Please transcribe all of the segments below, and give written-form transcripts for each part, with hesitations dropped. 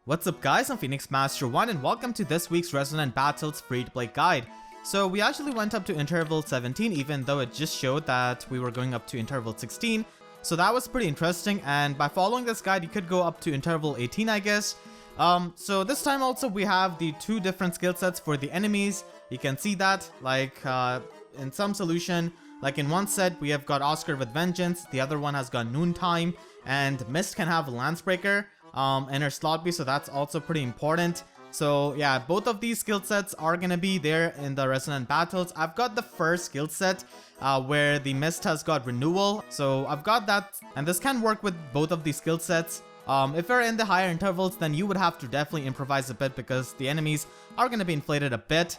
What's up guys, I'm Phoenix Master 1 and welcome to this week's Resonant Battles free-to-play guide. So we actually went up to interval 17 even though it just showed that we were going up to interval 16. So that was pretty interesting, and by following this guide you could go up to interval 18 I guess. So this time also we have the two different skill sets for the enemies. You can see that like in some solution, like in one set we have got Oscar with Vengeance, the other one has got Noontime, and Mist can have Lancebreaker in her slot B, so that's also pretty important. So yeah, both of these skill sets are gonna be there in the Resonant Battles. I've got the first skill set where the Mist has got Renewal, so I've got that, and this can work with both of these skill sets. If you're in the higher intervals, then you would have to definitely improvise a bit because the enemies are gonna be inflated a bit.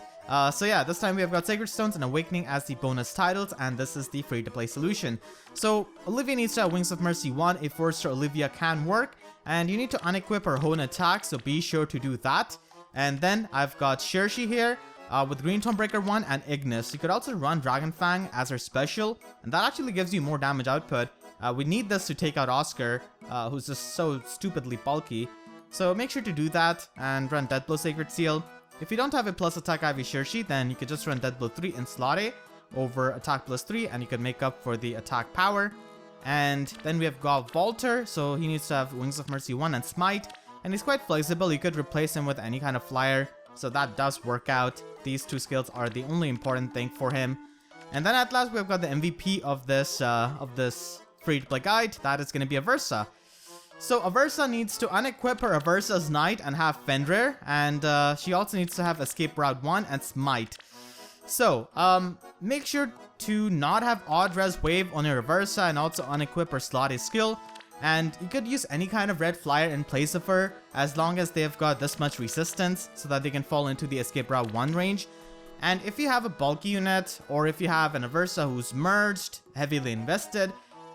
So yeah, this time we have got Sacred Stones and Awakening as the bonus titles, and this is the free-to-play solution. So Olivia needs to have Wings of Mercy 1, a 4-star Olivia can work, and you need to unequip her Hone attack, so be sure to do that. And then I've got Shershi here with Green Tonebreaker 1 and Ignis. You could also run Dragonfang as her special, and that actually gives you more damage output. We need this to take out Oscar, who's just so stupidly bulky. So make sure to do that and run Deathblow Sacred Seal. If you don't have a plus attack Ivy Shershi, then you could just run Deathblow 3 in slot A over attack plus 3, and you can make up for the attack power. And then we have got Volter, so he needs to have Wings of Mercy 1 and Smite, and he's quite flexible. You could replace him with any kind of flyer, so that does work out. These two skills are the only important thing for him. And then at last we've got the MVP of this free-to-play guide. That is going to be Aversa. So Aversa needs to unequip her Aversa's Knight and have Fenrir, and she also needs to have Escape Route 1 and Smite. So make sure to not have Odd Res Wave on your Aversa, and also unequip her slot A skill. And you could use any kind of red flyer in place of her as long as they've got this much resistance so that they can fall into the Escape Route 1 range. And if you have a bulky unit, or if you have an Aversa who's merged, heavily invested,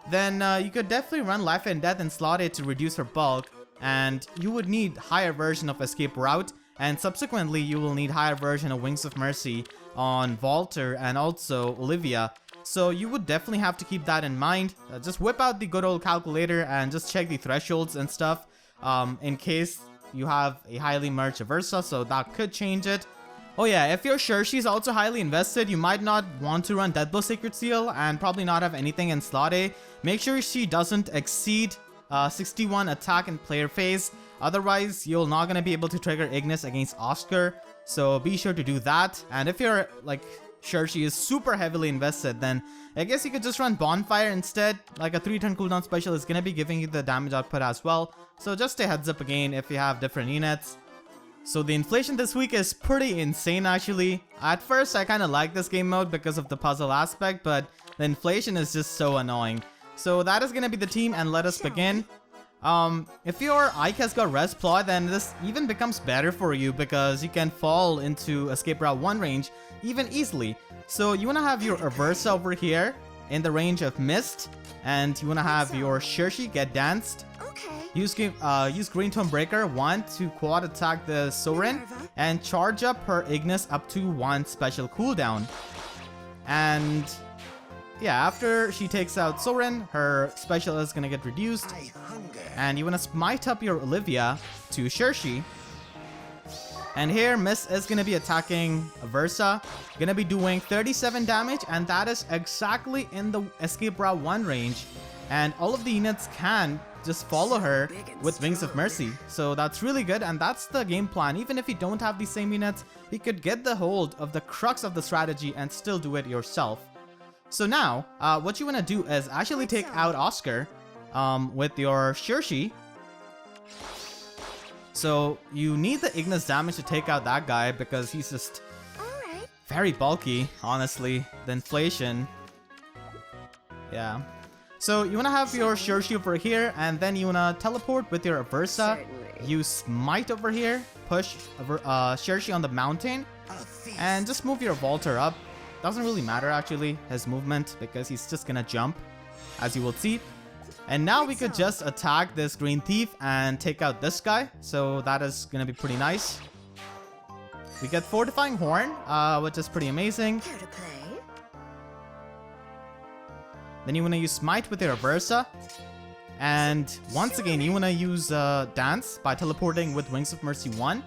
then you could definitely run Life and Death in slot A to reduce her bulk, and you would need higher version of Escape Route, and subsequently you will need higher version of Wings of Mercy on Volter and also Olivia. So you would definitely have to keep that in mind. Just whip out the good old calculator and just check the thresholds and stuff in case you have a highly merged Aversa, so that could change it. Oh yeah, if your Shershi is also highly invested, you might not want to run Deathblow Sacred Seal and probably not have anything in slot A. Make sure she doesn't exceed 61 attack in player phase, otherwise you're not going to be able to trigger Ignis against Oscar, so be sure to do that. And if you're like Shershi is super heavily invested, then I guess you could just run Bonfire instead. Like a 3-turn cooldown special is going to be giving you the damage output as well, so just a heads up again if you have different units. So the inflation this week is pretty insane actually. At first I kind of like this game mode because of the puzzle aspect, but the inflation is just so annoying. So that is going to be the team, and let us begin. If your Ike has got Res Ploy, then this even becomes better for you because you can fall into Escape Route 1 range even easily. So you want to have your Aversa over here in the range of Mist, and you want to have your Shershi get danced. Use Green Tonebreaker 1 to quad attack the Sorin and charge up her Ignis up to 1 special cooldown. And yeah, after she takes out Sorin, her special is gonna get reduced. And you wanna smite up your Olivia to Shershi. And here Mist is gonna be attacking Aversa, gonna be doing 37 damage, and that is exactly in the Escape Route 1 range. And all of the units can just follow her with Wings of Mercy, so that's really good, and that's the game plan. Even if you don't have the same units, you could get the hold of the crux of the strategy and still do it yourself. So now what you want to do is actually take out Oscar with your Shershi. So you need the Ignis damage to take out that guy because he's just very bulky, honestly. The inflation, yeah. So you want to have your Shershi over here, and then you want to teleport with your Aversa. Use Smite over here, push Shershi on the mountain, and just move your Volter up. Doesn't really matter actually, his movement, because he's just gonna jump, as you will see. And now we could just attack this Green Thief and take out this guy, so that is gonna be pretty nice. We get Fortifying Horn, which is pretty amazing. Then you want to use Smite with your Aversa. And once again, you want to use Dance by teleporting with Wings of Mercy 1.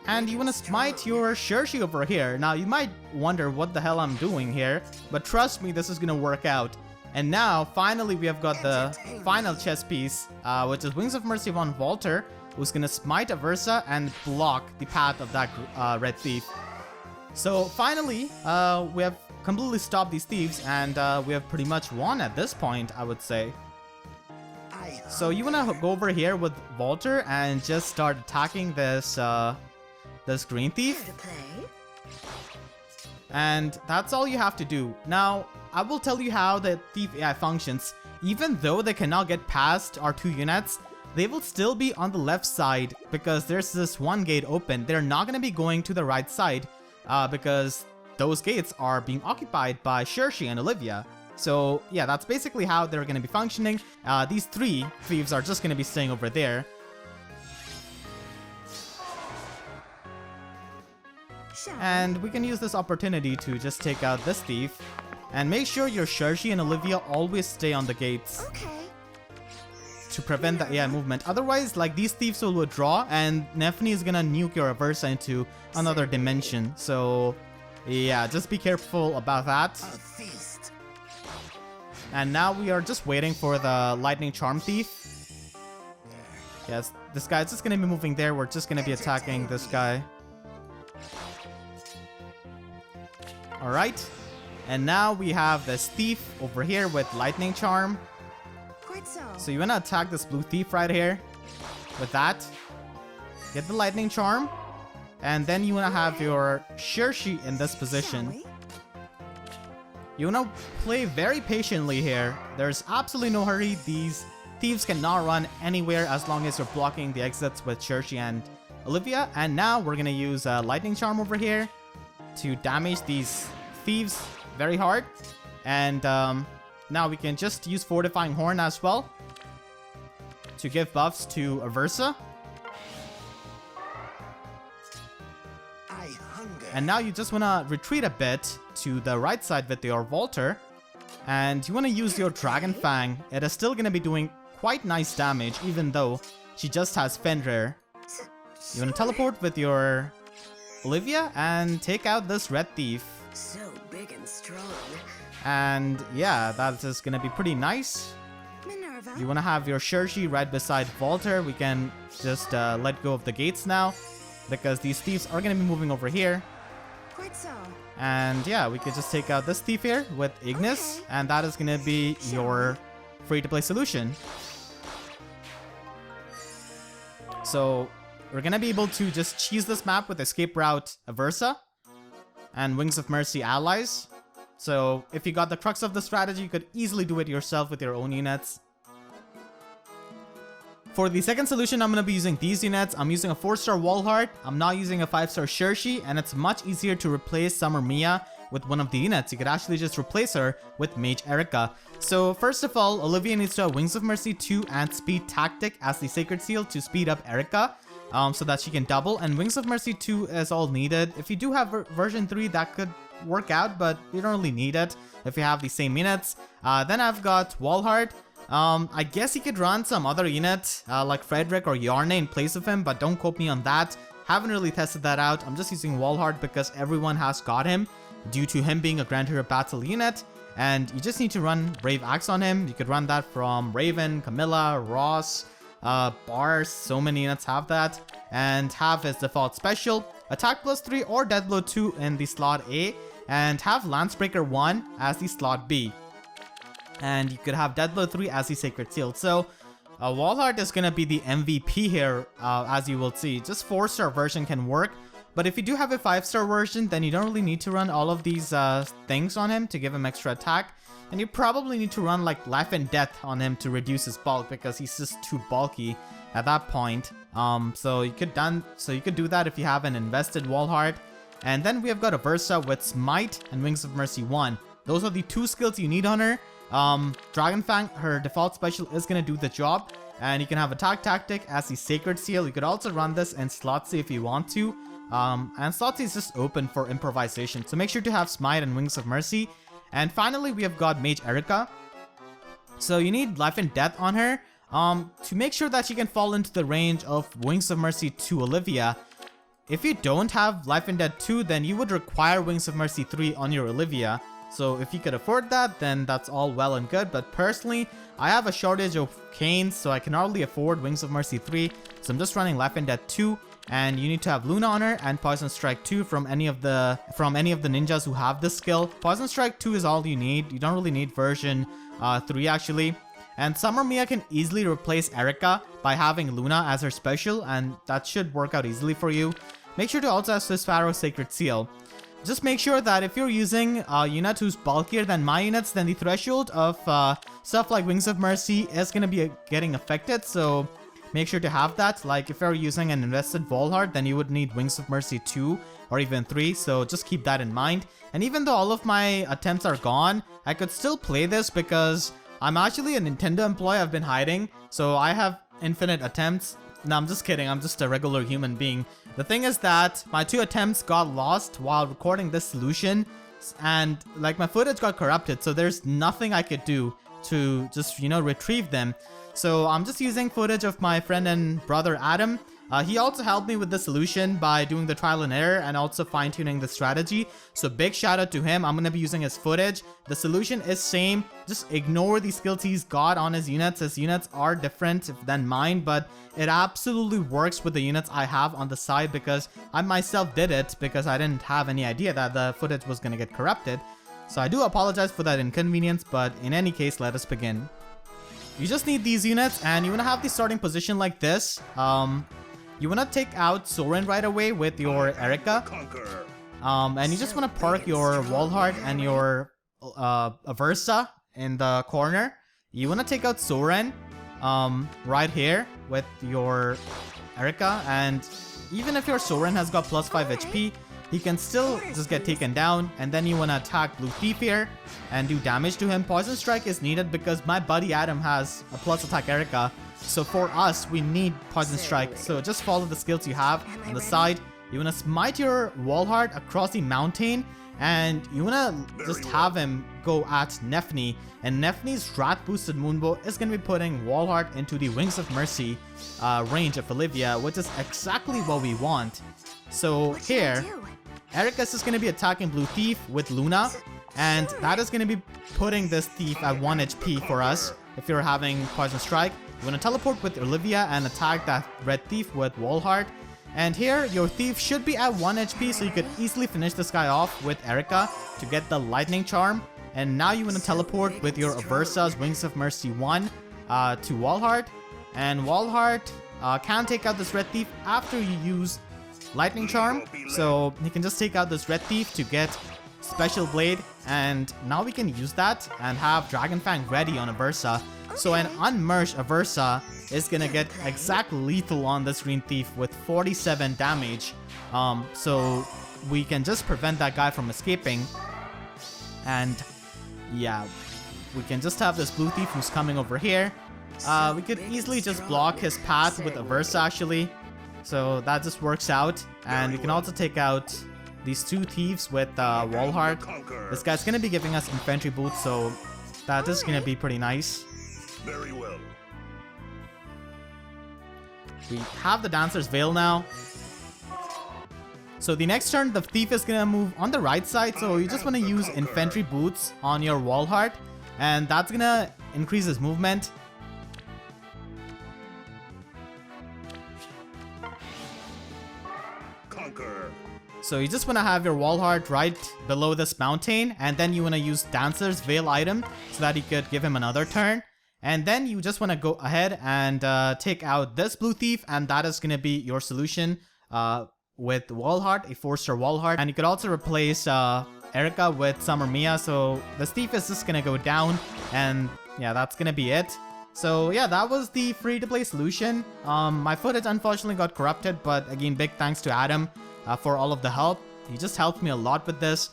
And you want to smite your Xerxes over here. Now, you might wonder what the hell I'm doing here, but trust me, this is going to work out. And now, finally, we have got the final chess piece, which is Wings of Mercy 1 Walter, who's going to smite Aversa and block the path of that red thief. So, finally, we have completely stopped these thieves, and we have pretty much won at this point, I would say. So you want to go over here with Walter and just start attacking this this green thief. And that's all you have to do. Now, I will tell you how the thief AI functions. Even though they cannot get past our 2 units, they will still be on the left side because there's this one gate open. They're not going to be going to the right side because those gates are being occupied by Xerxes and Olivia. So yeah, that's basically how they're going to be functioning. These 3 thieves are just going to be staying over there. And we can use this opportunity to just take out this thief. And make sure your Xerxes and Olivia always stay on the gates. To prevent the AI movement. Otherwise, like, these thieves will withdraw and Nephne is going to nuke your Aversa into another dimension. So yeah, just be careful about that. And now we are just waiting for the Lightning Charm Thief. Yes, this guy's just going to be moving there. We're just going to be attacking this guy. Alright. And now we have this thief over here with Lightning Charm. So you want to attack this blue thief right here. With that. Get the Lightning Charm. And then you want to have your Xerxes in this position. You want to play very patiently here. There's absolutely no hurry. These thieves cannot run anywhere as long as you're blocking the exits with Xerxes and Olivia. And now we're going to use Lightning Charm over here to damage these thieves very hard. And now we can just use Fortifying Horn as well to give buffs to Aversa. And now you just want to retreat a bit to the right side with your Walter. And you want to use your Dragon Fang. It is still going to be doing quite nice damage, even though she just has Fenrir. You want to teleport with your Olivia and take out this red thief. So big and strong. And yeah, that's just going to be pretty nice. Minerva. You want to have your Xerxes right beside Walter. We can just let go of the gates now, because these thieves are going to be moving over here. Quite so. And yeah, we could just take out this thief here with Ignis, and that is going to be your free-to-play solution. So we're going to be able to just cheese this map with Escape Route Aversa and Wings of Mercy allies. So if you got the crux of the strategy, you could easily do it yourself with your own units. For the second solution, I'm going to be using these units. I'm using a 4-star Walhart. I'm not using a 5-star Xerxes, and it's much easier to replace Summer Mia with one of the units. You could actually just replace her with Mage Erica. So first of all, Olivia needs to have Wings of Mercy 2 and Speed Tactic as the Sacred Seal to speed up Erica, so that she can double. And Wings of Mercy 2 is all needed. If you do have version 3, that could work out, but you don't really need it if you have the same units. Then I've got Walhart. I guess he could run some other unit like Frederick or Yarne in place of him, but don't quote me on that. Haven't really tested that out. I'm just using Walhart because everyone has got him due to him being a Grand Hero Battle unit, and you just need to run Brave Axe on him. You could run that from Raven, Camilla, Ross, Bars. So many units have that, and have his default special Attack +3 or Death Blow 2 in the slot A, and have Lancebreaker 1 as the slot B. And you could have Death Blow 3 as the Sacred Seal. So Walhart is going to be the MVP here, as you will see. Just 4-star version can work. But if you do have a 5-star version, then you don't really need to run all of these things on him to give him extra attack. And you probably need to run like Life and Death on him to reduce his bulk, because he's just too bulky at that point. So you could do that if you have an invested Walhart. And then we have got Aversa with Smite and Wings of Mercy 1. Those are the 2 skills you need on her. Dragon Fang, her default special, is going to do the job. And you can have Attack Tactic as the Sacred Seal. You could also run this in Slot C if you want to. And Slot C is just open for improvisation. So make sure to have Smite and Wings of Mercy. And finally, we have got Mage Erica. So you need Life and Death on her to make sure that she can fall into the range of Wings of Mercy 2 Olivia. If you don't have Life and Death 2, then you would require Wings of Mercy 3 on your Olivia. So if you could afford that, then that's all well and good. But personally, I have a shortage of canes, so I can hardly afford Wings of Mercy 3. So I'm just running Life and Death 2. And you need to have Luna on her and Poison Strike 2 from any of the ninjas who have this skill. Poison Strike 2 is all you need. You don't really need version 3 actually. And Summer Mia can easily replace Erika by having Luna as her special, and that should work out easily for you. Make sure to also have Swiss Pharaoh's Sacred Seal. Just make sure that if you're using a unit who's bulkier than my units, then the threshold of stuff like Wings of Mercy is going to be getting affected. So make sure to have that. Like if you're using an invested Volhard, then you would need Wings of Mercy 2 or even 3. So just keep that in mind. And even though all of my attempts are gone, I could still play this because I'm actually a Nintendo employee. I've been hiding. So I have infinite attempts. No, I'm just kidding. I'm just a regular human being. The thing is that my 2 attempts got lost while recording this solution. And like my footage got corrupted. So there's nothing I could do to just, retrieve them. So I'm just using footage of my friend and brother Adam. He also helped me with the solution by doing the trial and error and also fine-tuning the strategy. So big shout out to him. I'm going to be using his footage. The solution is same. Just ignore the skills he's got on his units. His units are different than mine, but it absolutely works with the units I have on the side because I myself did it because I didn't have any idea that the footage was going to get corrupted. So I do apologize for that inconvenience, but in any case, let us begin. You just need these units and you want to have the starting position like this. You want to take out Soren right away with your Erika. And you just want to park your Volhard and your Aversa in the corner. You want to take out Soren right here with your Erika. And even if your Soren has got plus 5 HP, he can still just get taken down. And then you want to attack Blue Thief here and do damage to him. Poison Strike is needed because my buddy Adam has a plus attack Erika. So for us, we need Poison Strike. So just follow the skills you have on the side. You want to smite your Volhard across the mountain. And you want to just have him go at Nefni. And Nefni's Wrath Boosted Moonbow is going to be putting Volhard into the Wings of Mercy range of Olivia, which is exactly what we want. So here, Erika is just going to be attacking Blue Thief with Luna. And that is going to be putting this Thief at 1 HP for us if you're having Poison Strike. You want to teleport with Olivia and attack that Red Thief with Volhard. And here, your Thief should be at 1 HP, so you could easily finish this guy off with Erika to get the Lightning Charm. And now you want to teleport with your Aversa's Wings of Mercy 1 to Volhard. And Volhard can take out this Red Thief after you use Lightning Charm. So he can just take out this Red Thief to get Special Blade. And now we can use that and have Dragon Fang ready on Aversa. So an unmerged Aversa is gonna get exact lethal on this Green Thief with 47 damage. So we can just prevent that guy from escaping. And yeah, we can just have this Blue Thief who's coming over here. We could easily just block his path with Aversa actually. So that just works out. And we can also take out these 2 thieves with Volhard. This guy's gonna be giving us infantry boots, so that is gonna be pretty nice. Very well. We have the Dancer's Veil now. So the next turn, the Thief is gonna move on the right side, so you just want to use infantry boots on your Volhard, and that's gonna increase his movement. Conquer. So you just want to have your Volhard right below this mountain, and then you want to use Dancer's Veil item so that you could give him another turn. And then you just want to go ahead and take out this Blue Thief, and that is going to be your solution with Volhard, a 4-star Volhard. And you could also replace Erika with Summer Mia, so this Thief is just going to go down, and yeah, that's going to be it. So yeah, that was the free-to-play solution. My footage unfortunately got corrupted, but again, big thanks to Adam for all of the help. He just helped me a lot with this.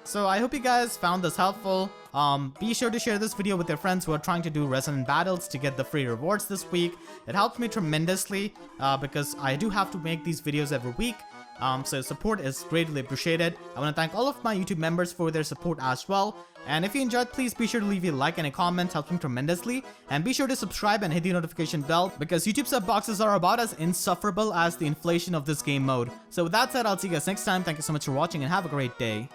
So I hope you guys found this helpful. Be sure to share this video with your friends who are trying to do Resonant Battles to get the free rewards this week. It helps me tremendously because I do have to make these videos every week. So support is greatly appreciated. I want to thank all of my YouTube members for their support as well. And if you enjoyed, please be sure to leave a like and a comment, helps me tremendously. And be sure to subscribe and hit the notification bell because YouTube sub boxes are about as insufferable as the inflation of this game mode. So with that said, I'll see you guys next time. Thank you so much for watching and have a great day.